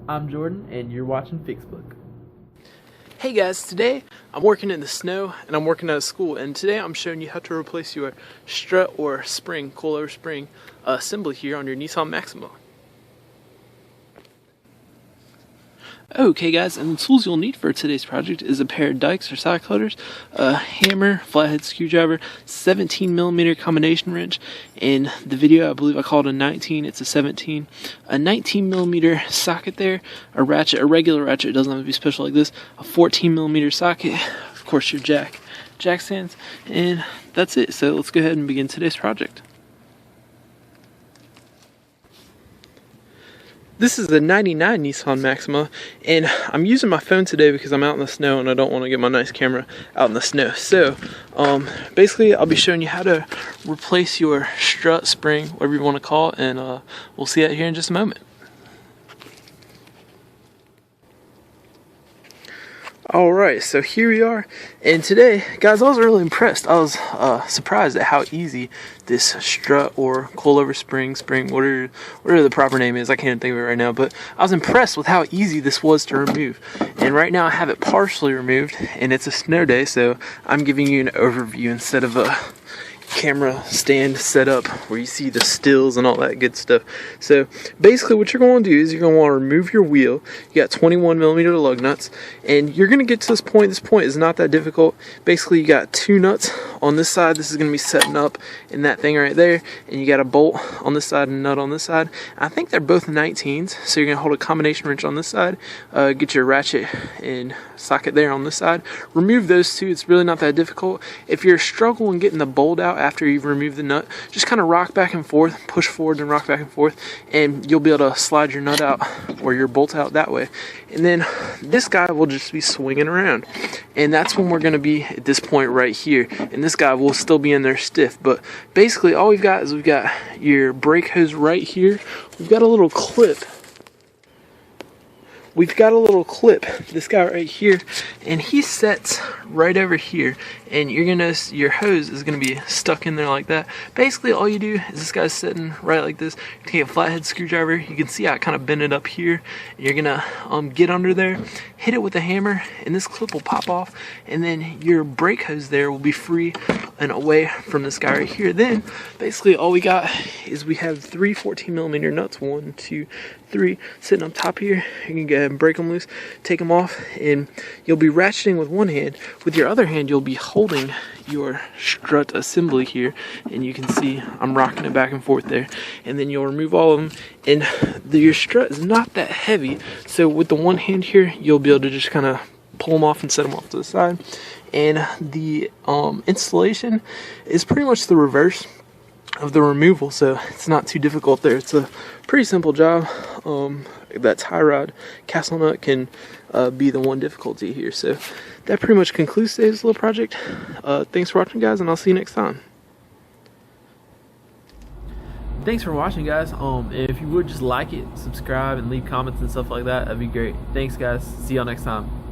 I'm Jordan, and you're watching Fixbook. Hey guys, today I'm working in the snow and I'm working at a school, and today I'm showing you how to replace your strut or spring, coil spring assembly here on your Nissan Maxima. Okay guys, and the tools you'll need for today's project is a pair of dikes or side cutters, a hammer, flathead screwdriver, 17mm combination wrench. In the video I believe I called a 19, it's a 17. A 19mm socket there, a ratchet, a regular ratchet, it doesn't have to be special like this, a 14mm socket, of course your jack stands, and that's it. So let's go ahead and begin today's project. This is the 99 Nissan Maxima, and I'm using my phone today because I'm out in the snow and I don't want to get my nice camera out in the snow. So basically I'll be showing you how to replace your strut, spring, whatever you want to call it, and we'll see that here in just a moment. Alright, so here we are, and today, guys, I was really impressed. I was surprised at how easy this strut or coilover spring, whatever the proper name is, I can't think of it right now, but I was impressed with how easy this was to remove. And right now I have it partially removed, and it's a snow day, so I'm giving you an overview instead of a camera stand set up where you see the stills and all that good stuff. So basically what you're going to do is you're going to want to remove your wheel. You got 21mm lug nuts, and you're going to get to this point. This point is not that difficult. Basically you got two nuts on this side. This is going to be setting up in that thing right there, and you got a bolt on this side and a nut on this side. I think they're both 19s, so you're going to hold a combination wrench on this side, get your ratchet and socket there on this side, remove those two. It's really not that difficult. If you're struggling getting the bolt out after you've removed the nut, just kind of rock back and forth, push forward and rock back and forth, and you'll be able to slide your nut out or your bolt out that way. And then this guy will just be swinging around, and that's when we're going to be at this point right here, and this guy will still be in there stiff. But basically all we've got is we've got your brake hose right here. We've got a little clip. This guy right here, and he sets right over here, and your hose is going to be stuck in there like that. Basically all you do is this guy's sitting right like this. You take a flathead screwdriver, you can see I kind of bend it up here, and you're going to get under there, hit it with a hammer, and this clip will pop off, and then your brake hose there will be free and away from this guy right here. Then basically all we got is we have three 14mm nuts, 1, 2, 3, sitting up top here. You can go ahead and break them loose, take them off, and you'll be ratcheting with one hand. With your other hand you'll be holding your strut assembly here, and you can see I'm rocking it back and forth there, and then you'll remove all of them. And your strut is not that heavy, so with the one hand here you'll be able to just kind of pull them off and set them off to the side. And the installation is pretty much the reverse of the removal, so it's not too difficult there. It's a pretty simple job. That tie rod castle nut can be the one difficulty here. So that pretty much concludes today's little project. Thanks for watching, guys, and I'll see you next time. Thanks for watching, guys. If you would just like it, subscribe, and leave comments and stuff like that, that'd be great. Thanks, guys. See y'all next time.